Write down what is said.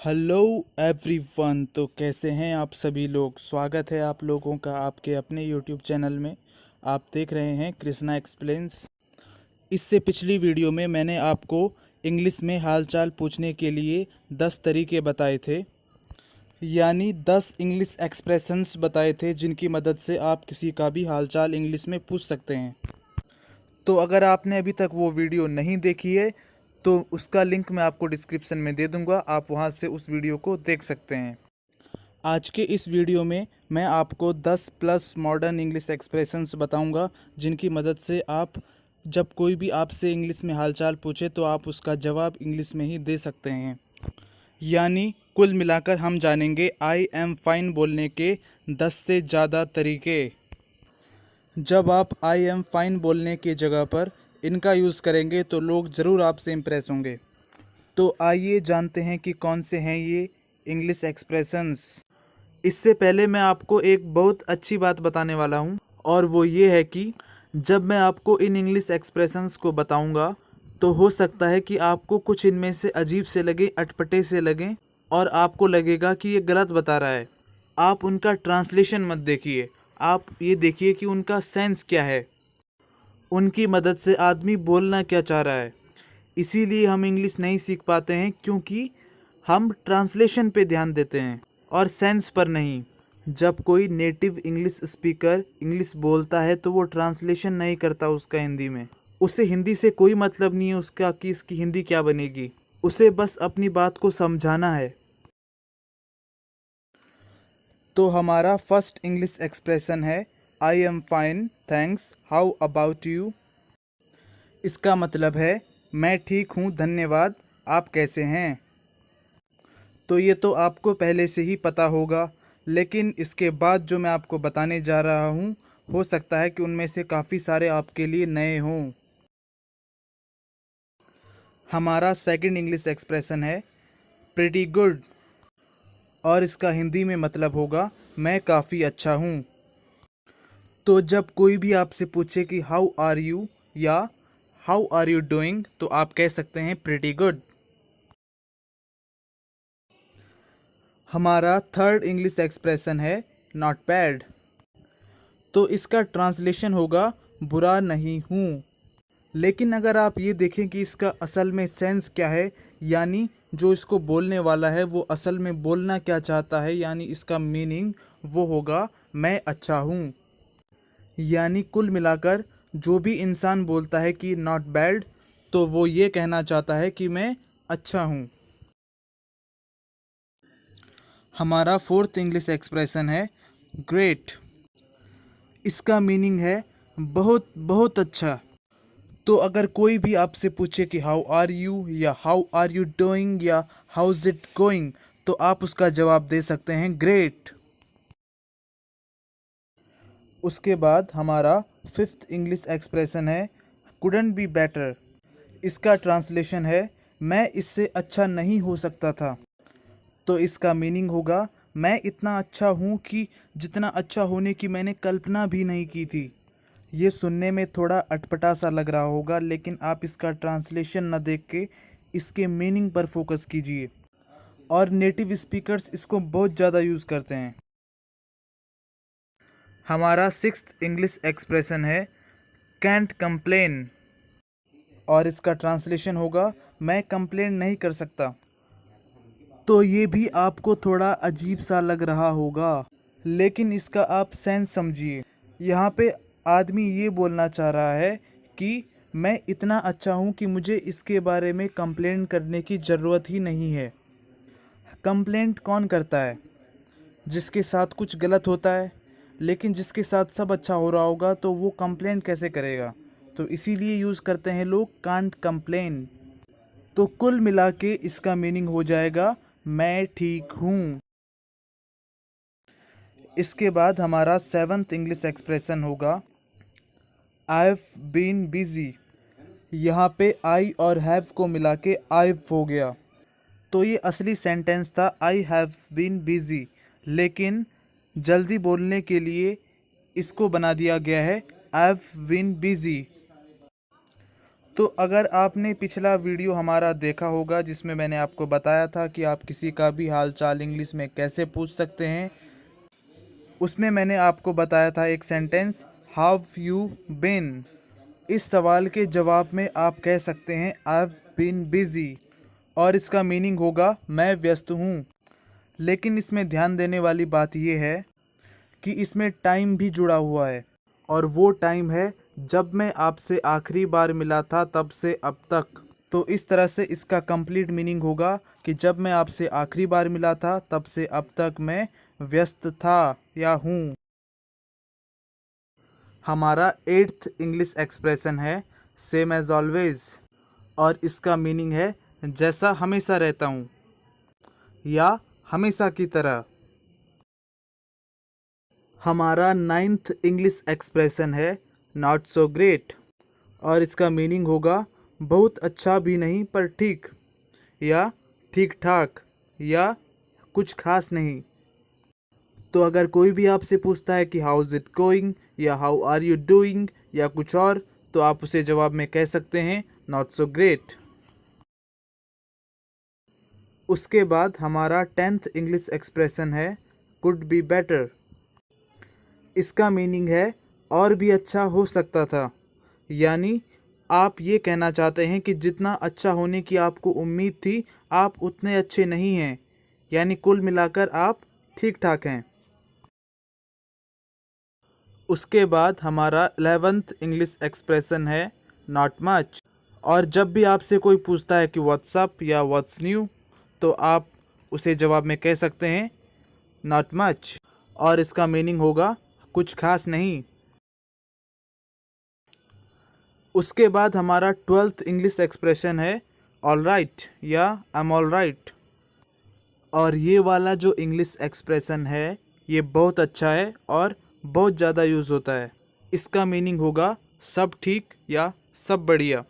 Hello everyone. तो कैसे हैं आप सभी लोग। स्वागत है आप लोगों का आपके अपने यूट्यूब चैनल में। आप देख रहे हैं कृष्णा एक्सप्लेन्स। इससे पिछली वीडियो में मैंने आपको इंग्लिश में हालचाल पूछने के लिए 10 तरीके बताए थे, यानी 10 इंग्लिश एक्सप्रेशंस बताए थे जिनकी मदद से आप किसी का भी हालचाल इंग्लिश में पूछ सकते हैं। तो अगर आपने अभी तक वो वीडियो नहीं देखी है तो उसका लिंक मैं आपको डिस्क्रिप्शन में दे दूंगा, आप वहां से उस वीडियो को देख सकते हैं। आज के इस वीडियो में मैं आपको 10 प्लस मॉडर्न इंग्लिश एक्सप्रेशंस बताऊंगा जिनकी मदद से आप जब कोई भी आपसे इंग्लिश में हालचाल पूछे तो आप उसका जवाब इंग्लिश में ही दे सकते हैं। यानी कुल मिलाकर हम जानेंगे आई एम फाइन बोलने के 10 से ज़्यादा तरीके। जब आप आई एम फाइन बोलने की जगह पर इनका यूज़ करेंगे तो लोग ज़रूर आपसे इम्प्रेस होंगे। तो आइए जानते हैं कि कौन से हैं ये इंग्लिश एक्सप्रेशंस। इससे पहले मैं आपको एक बहुत अच्छी बात बताने वाला हूँ, और वो ये है कि जब मैं आपको इन इंग्लिश एक्सप्रेशंस को बताऊँगा तो हो सकता है कि आपको कुछ इनमें से अजीब से लगे, अटपटे से लगें, और आपको लगेगा कि ये गलत बता रहा है। आप उनका ट्रांसलेशन मत देखिए, आप ये देखिए कि उनका सेंस क्या है, उनकी मदद से आदमी बोलना क्या चाह रहा है। इसीलिए हम इंग्लिश नहीं सीख पाते हैं, क्योंकि हम ट्रांसलेशन पे ध्यान देते हैं और सेंस पर नहीं। जब कोई नेटिव इंग्लिश स्पीकर इंग्लिश बोलता है तो वो ट्रांसलेशन नहीं करता उसका हिंदी में। उसे हिंदी से कोई मतलब नहीं है उसका कि इसकी हिंदी क्या बनेगी, उसे बस अपनी बात को समझाना है। तो हमारा फर्स्ट इंग्लिश एक्सप्रेशन है I am fine thanks, how about you. इसका मतलब है मैं ठीक हूँ धन्यवाद, आप कैसे हैं। तो ये तो आपको पहले से ही पता होगा, लेकिन इसके बाद जो मैं आपको बताने जा रहा हूँ हो सकता है कि उनमें से काफ़ी सारे आपके लिए नए हों। हमारा सेकंड इंग्लिश एक्सप्रेशन है प्रीटी गुड, और इसका हिंदी में मतलब होगा मैं काफ़ी अच्छा हूँ। तो जब कोई भी आपसे पूछे कि हाउ आर यू या हाउ आर यू डूइंग तो आप कह सकते हैं प्रीटी गुड। हमारा थर्ड इंग्लिश एक्सप्रेशन है नॉट बैड, तो इसका ट्रांसलेशन होगा बुरा नहीं हूँ। लेकिन अगर आप ये देखें कि इसका असल में सेंस क्या है, यानी जो इसको बोलने वाला है वो असल में बोलना क्या चाहता है, यानी इसका मीनिंग वो होगा मैं अच्छा हूँ। यानी कुल मिलाकर जो भी इंसान बोलता है कि नॉट बैड तो वो ये कहना चाहता है कि मैं अच्छा हूँ। हमारा फोर्थ इंग्लिश एक्सप्रेशन है ग्रेट, इसका मीनिंग है बहुत बहुत अच्छा। तो अगर कोई भी आपसे पूछे कि हाउ आर यू या हाउ आर यू डूइंग या हाउ इज इट गोइंग तो आप उसका जवाब दे सकते हैं ग्रेट। उसके बाद हमारा फिफ्थ इंग्लिश एक्सप्रेशन है कुडंट बी बेटर, इसका ट्रांसलेशन है मैं इससे अच्छा नहीं हो सकता था। तो इसका मीनिंग होगा मैं इतना अच्छा हूँ कि जितना अच्छा होने की मैंने कल्पना भी नहीं की थी। ये सुनने में थोड़ा अटपटा सा लग रहा होगा, लेकिन आप इसका ट्रांसलेशन न देख के इसके मीनिंग पर फोकस कीजिए, और नेटिव स्पीकर्स इसको बहुत ज़्यादा यूज़ करते हैं। हमारा सिक्स्थ इंग्लिश एक्सप्रेशन है कैंट कंप्लेन, और इसका ट्रांसलेशन होगा मैं कंप्लेन नहीं कर सकता। तो ये भी आपको थोड़ा अजीब सा लग रहा होगा, लेकिन इसका आप सेंस समझिए। यहाँ पे आदमी ये बोलना चाह रहा है कि मैं इतना अच्छा हूँ कि मुझे इसके बारे में कंप्लेंट करने की ज़रूरत ही नहीं है। कंप्लेंट कौन करता है? जिसके साथ कुछ गलत होता है, लेकिन जिसके साथ सब अच्छा हो रहा होगा तो वो कंप्लेंट कैसे करेगा। तो इसीलिए यूज़ करते हैं लोग कांट कंप्लेन। तो कुल मिला के इसका मीनिंग हो जाएगा मैं ठीक हूँ। इसके बाद हमारा सेवन्थ इंग्लिश एक्सप्रेशन होगा आई हैव बीन बिजी। यहाँ पे आई और हैव को मिला के आईव हो गया। तो ये असली सेंटेंस था आई हैव बीन बिजी, लेकिन जल्दी बोलने के लिए इसको बना दिया गया है आई हैव बीन बिजी। तो अगर आपने पिछला वीडियो हमारा देखा होगा जिसमें मैंने आपको बताया था कि आप किसी का भी हाल चाल इंग्लिश में कैसे पूछ सकते हैं, उसमें मैंने आपको बताया था एक सेंटेंस, हाव यू बीन। इस सवाल के जवाब में आप कह सकते हैं आई हैव बीन बिजी, और इसका मीनिंग होगा मैं व्यस्त हूँ। लेकिन इसमें ध्यान देने वाली बात यह है कि इसमें टाइम भी जुड़ा हुआ है, और वो टाइम है जब मैं आपसे आखिरी बार मिला था तब से अब तक। तो इस तरह से इसका कंप्लीट मीनिंग होगा कि जब मैं आपसे आखिरी बार मिला था तब से अब तक मैं व्यस्त था या हूँ। हमारा 8th इंग्लिश एक्सप्रेशन है सेम एज ऑलवेज, और इसका मीनिंग है जैसा हमेशा रहता हूँ या हमेशा की तरह। हमारा 9th इंग्लिश एक्सप्रेशन है नॉट सो ग्रेट, और इसका मीनिंग होगा बहुत अच्छा भी नहीं पर ठीक, या ठीक ठाक, या कुछ खास नहीं। तो अगर कोई भी आपसे पूछता है कि हाउ इज़ इट गोइंग या हाउ आर यू डूइंग या कुछ और, तो आप उसे जवाब में कह सकते हैं नॉट सो ग्रेट। उसके बाद हमारा 10th इंग्लिश एक्सप्रेशन है कुड बी बेटर। इसका मीनिंग है और भी अच्छा हो सकता था, यानी आप ये कहना चाहते हैं कि जितना अच्छा होने की आपको उम्मीद थी आप उतने अच्छे नहीं हैं, यानी कुल मिलाकर आप ठीक ठाक हैं। उसके बाद हमारा 11th इंग्लिश एक्सप्रेशन है नॉट मच, और जब भी आपसे कोई पूछता है कि व्हाट्सअप या व्हाट्स न्यू, तो आप उसे जवाब में कह सकते हैं नॉट मच, और इसका मीनिंग होगा कुछ खास नहीं। उसके बाद हमारा 12th इंग्लिश एक्सप्रेशन है ऑल राइट या आई एम ऑल राइट, और ये वाला जो इंग्लिश एक्सप्रेशन है ये बहुत अच्छा है और बहुत ज़्यादा यूज़ होता है। इसका मीनिंग होगा सब ठीक या सब बढ़िया।